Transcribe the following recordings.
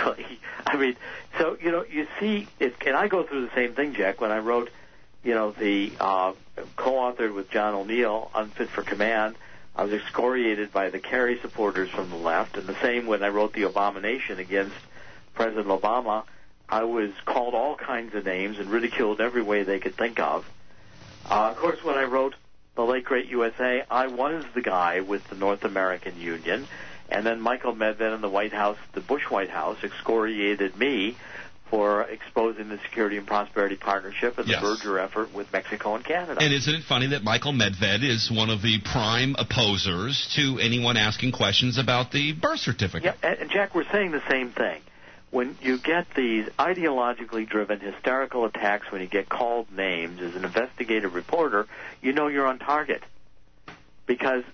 Exactly. I mean, so, you see, and I go through the same thing, Jack, when I wrote, the co-authored with John O'Neill, Unfit for Command. I was excoriated by the Kerry supporters from the left, and the same when I wrote The Abomination against President Obama. I was called all kinds of names and ridiculed every way they could think of. Of course, when I wrote The Late Great USA, I was the guy with the North American Union, and then Michael Medved in the White House, the Bush White House, excoriated me for exposing the Security and Prosperity Partnership and the Berger effort with Mexico and Canada. And isn't it funny that Michael Medved is one of the prime opposers to anyone asking questions about the birth certificate? Yeah, and Jack, we're saying the same thing. When you get these ideologically driven hysterical attacks, when you get called names as an investigative reporter, you know you're on target because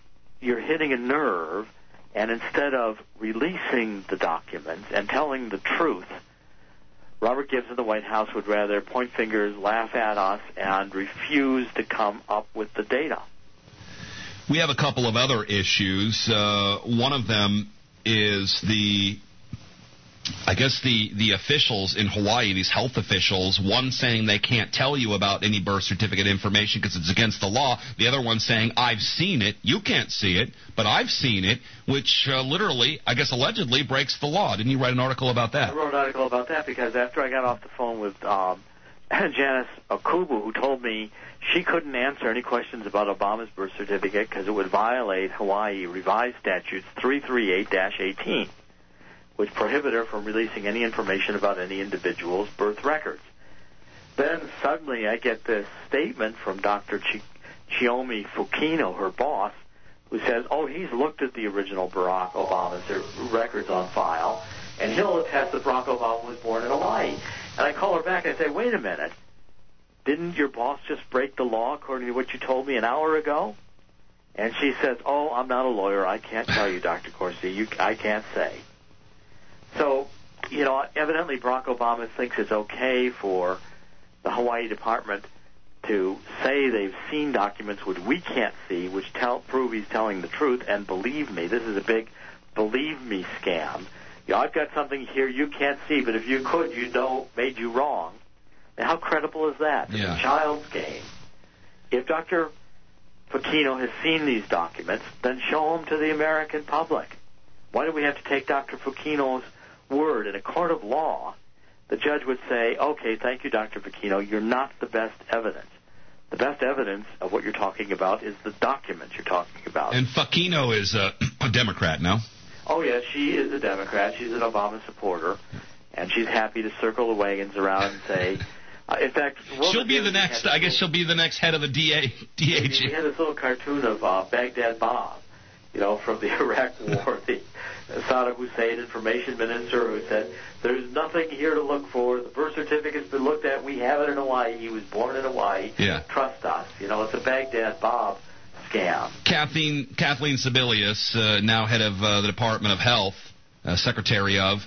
you're hitting a nerve, and instead of releasing the documents and telling the truth, Robert Gibbs in the White House would rather point fingers, laugh at us, and refuse to come up with the data. We have a couple of other issues. One of them is the officials in Hawaii, these health officials, one saying they can't tell you about any birth certificate information because it's against the law. The other one saying, I've seen it. You can't see it, but I've seen it, which allegedly breaks the law. Didn't you write an article about that? I wrote an article about that because after I got off the phone with Janice Okubu, who told me she couldn't answer any questions about Obama's birth certificate because it would violate Hawaii revised statutes 338-18. which prohibit her from releasing any information about any individual's birth records. Then suddenly I get this statement from Dr. Chiyomi Fukino, her boss, who says, he's looked at the original Barack Obama's records on file, and he'll attest that Barack Obama was born in Hawaii. And I call her back and I say, wait a minute, didn't your boss just break the law according to what you told me an hour ago? And she says, I'm not a lawyer, I can't tell you, Dr. Corsi, I can't say. So, evidently Barack Obama thinks it's okay for the Hawaii Department to say they've seen documents which we can't see, which prove he's telling the truth. And believe me, this is a big believe me scam. I've got something here you can't see, but if you could, made you wrong. Now, how credible is that? It's a child's game. If Dr. Fukino has seen these documents, then show them to the American public. Why do we have to take Dr. Fukino's word? In a court of law, the judge would say, okay, thank you, Dr. Fukino, you're not the best evidence. The best evidence of what you're talking about is the documents you're talking about. And Fukino is a Democrat, no? Oh, yes, she is a Democrat. She's an Obama supporter, and she's happy to circle the wagons around and say, in fact, she'll be the next. I guess she'll be the next head of the DHA. We had this little cartoon of Baghdad Bob, from the Iraq War, the Saddam Hussein information minister who said, there's nothing here to look for. The birth certificate's been looked at. We have it in Hawaii. He was born in Hawaii. Yeah. Trust us. It's a Baghdad Bob scam. Kathleen Sebelius, now head of the Department of Health, secretary of,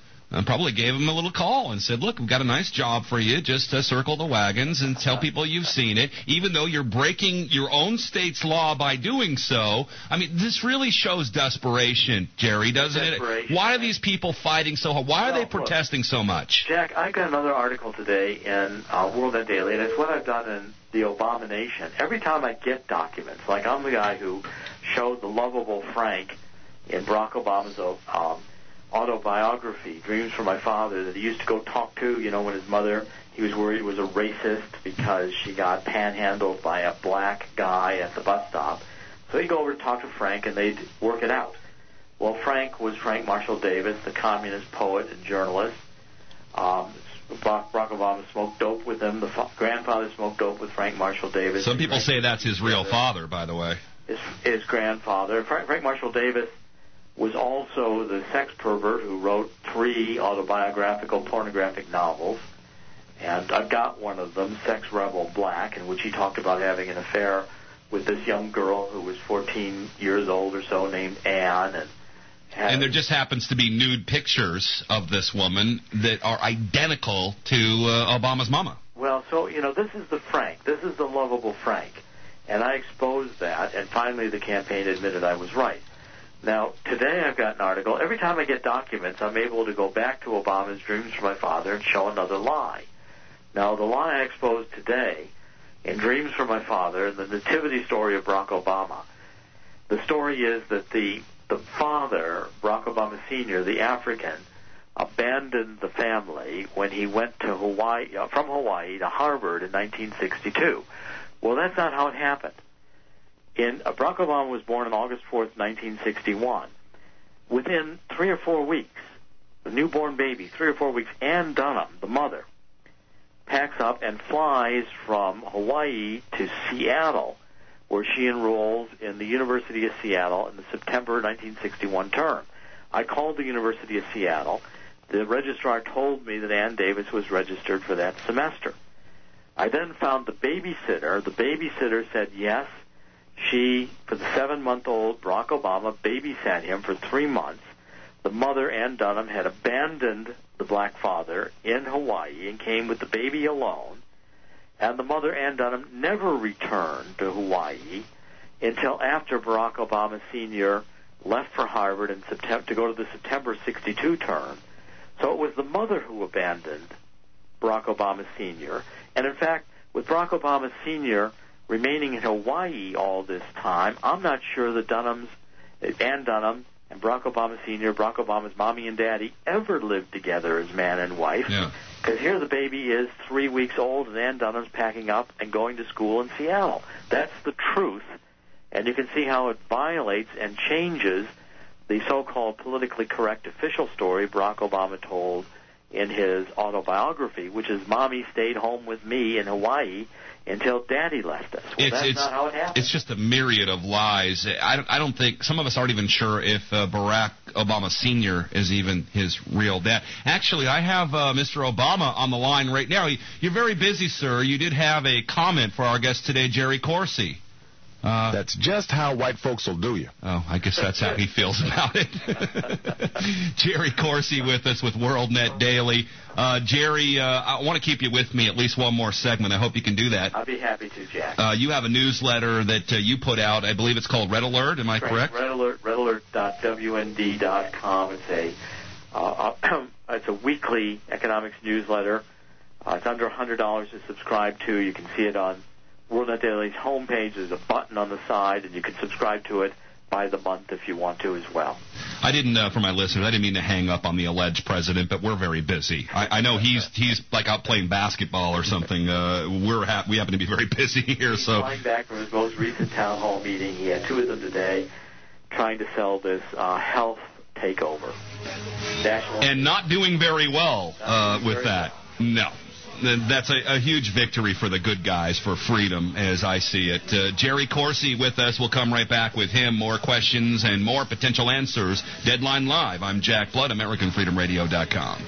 probably gave him a little call and said, look, we've got a nice job for you. Just circle the wagons and tell people you've seen it, even though you're breaking your own state's law by doing so. I mean, this really shows desperation, Jerry, doesn't it? Why are these people fighting so hard? Why are they protesting so much? Jack, I got another article today in World Net Daily, and it's what I've done in The Abomination. Every time I get documents, like I'm the guy who showed the lovable Frank in Barack Obama's autobiography, Dreams from My Father, that he used to go talk to, when his mother, he was worried was a racist because she got panhandled by a black guy at the bus stop. So he'd go over to talk to Frank, and they'd work it out. Well, Frank was Frank Marshall Davis, the communist poet and journalist. Barack Obama smoked dope with him. The grandfather smoked dope with Frank Marshall Davis. Some people say that's his real father, by the way. His grandfather. Frank Marshall Davis was also the sex pervert who wrote 3 autobiographical pornographic novels. And I've got one of them, Sex Rebel Black, in which he talked about having an affair with this young girl who was 14 years old or so named Anne. And there just happens to be nude pictures of this woman that are identical to Obama's mama. Well, so, this is the Frank. This is the lovable Frank. And I exposed that, and finally the campaign admitted I was right. Now, today I've got an article. Every time I get documents, I'm able to go back to Obama's Dreams for My Father and show another lie. Now, the lie I exposed today in Dreams for My Father, the nativity story of Barack Obama, the story is that the father, Barack Obama Sr., the African, abandoned the family when he went to Hawaii, from Hawaii to Harvard in 1962. Well, that's not how it happened. Barack Obama was born on August 4th, 1961. Within 3 or 4 weeks, the newborn baby, 3 or 4 weeks, Ann Dunham, the mother, packs up and flies from Hawaii to Seattle, where she enrolls in the University of Seattle in the September 1961 term. I called the University of Seattle. The registrar told me that Ann Davis was registered for that semester. I then found the babysitter. The babysitter said yes. She, for the 7-month-old Barack Obama, babysat him for 3 months. The mother, Ann Dunham, had abandoned the black father in Hawaii and came with the baby alone. And the mother, Ann Dunham, never returned to Hawaii until after Barack Obama Sr. left for Harvard in September to go to the September 62 term. So it was the mother who abandoned Barack Obama Sr. And in fact, with Barack Obama Sr. remaining in Hawaii all this time, I'm not sure the Dunhams, Ann Dunham and Barack Obama Sr., Barack Obama's mommy and daddy, ever lived together as man and wife. Yeah. Because here the baby is 3 weeks old, and Ann Dunham's packing up and going to school in Seattle. That's the truth, and you can see how it violates and changes the so-called politically correct official story Barack Obama told in his autobiography, which is Mommy stayed home with me in Hawaii until Daddy left us. Well, that's not how it happened. It's just a myriad of lies. I don't think, some of us aren't even sure if Barack Obama Sr. is even his real dad. Actually, I have Mr. Obama on the line right now. You're very busy, sir. You did have a comment for our guest today, Jerry Corsi. That's just how white folks will do you. Oh, I guess that's how he feels about it. Jerry Corsi with us with WorldNet Daily. Jerry, I want to keep you with me at least one more segment. I hope you can do that. I'll be happy to, Jack. You have a newsletter that you put out. I believe it's called Red Alert. Am I correct? Red Alert, redalert.wnd.com. It's a weekly economics newsletter. It's under $100 to subscribe to. You can see it on WorldNet Daily's homepage. There's a button on the side, and you can subscribe to it by the month if you want to as well. I didn't, for my listeners, I didn't mean to hang up on the alleged president, but we're very busy. I know he's like out playing basketball or something. We happen to be very busy here. He's flying back from his most recent town hall meeting. He had 2 of them today, trying to sell this health takeover. And not doing very well with that. No. That's a huge victory for the good guys, for freedom, as I see it. Jerry Corsi with us. We'll come right back with him. More questions and more potential answers. Deadline Live. I'm Jack Blood, AmericanFreedomRadio.com.